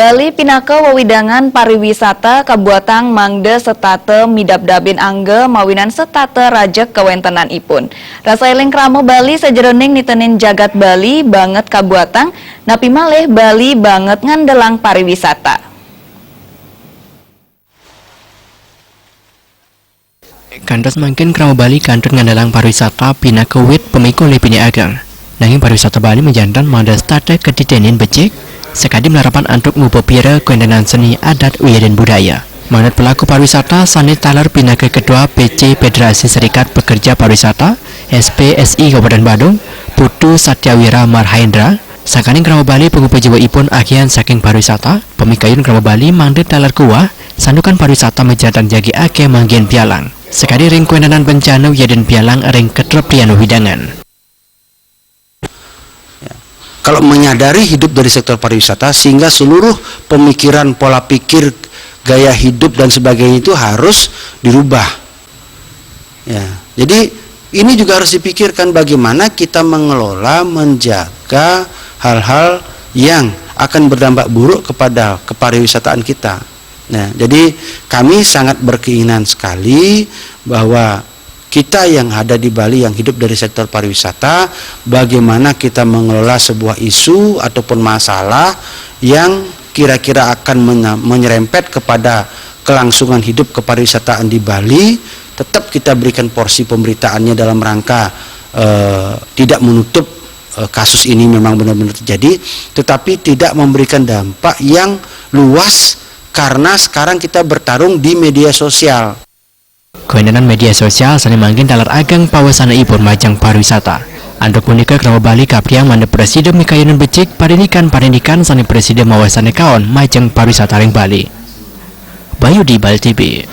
Bali pinaka wewidangan pariwisata kabuatang mangde setate midabdabin angge mawinan setate rajek kewentenan ipun. Rasa eling kramo Bali sajeroning nitenin jagat Bali banget kabuatang, napi malih Bali banget ngandelang pariwisata. Kantos mangkin kramo Bali kantun ngandelang pariwisata pinaka wit pemikul lepini agang. Nanging pariwisata Bali menjantan mangde setate ketitenin becik sekadi melarapan antuk ngupopira kewentenan seni adat uya dan budaya. Manut pelaku pariwisata sani talar pinaka ketua PC Federasi Serikat Pekerja Pariwisata SPSI Kabupaten Badung Putu Satyawira Marhaendra sakaning kramo Bali pengupa jiwa ipun akian saking pariwisata pemikayun kramo Bali mangde talar kuah sandukan pariwisata menjatan jagi ake manggian pialang sekadi ring kewentenan bencana uya dan pialang ring ketrep priano hidangan. Kalau menyadari hidup dari sektor pariwisata sehingga seluruh pemikiran, pola pikir, gaya hidup dan sebagainya itu harus dirubah. Ya, jadi ini juga harus dipikirkan bagaimana kita mengelola, menjaga hal-hal yang akan berdampak buruk kepada kepariwisataan kita. Nah, jadi kami sangat berkeinginan sekali bahwa kita yang ada di Bali yang hidup dari sektor pariwisata, bagaimana kita mengelola sebuah isu ataupun masalah yang kira-kira akan menyerempet kepada kelangsungan hidup kepariwisataan di Bali, tetap kita berikan porsi pemberitaannya dalam rangka tidak menutup kasus ini memang benar-benar terjadi, tetapi tidak memberikan dampak yang luas karena sekarang kita bertarung di media sosial. Kewentenan media sosial sani mangkin talar agang pawasana ipun majang pariwisata. Andok punika kramo Bali kapriang mande presiden mikayunan becik parindikan sani presiden mawasane kaon majang pariwisata ring Bali. Bayu di Bali TV.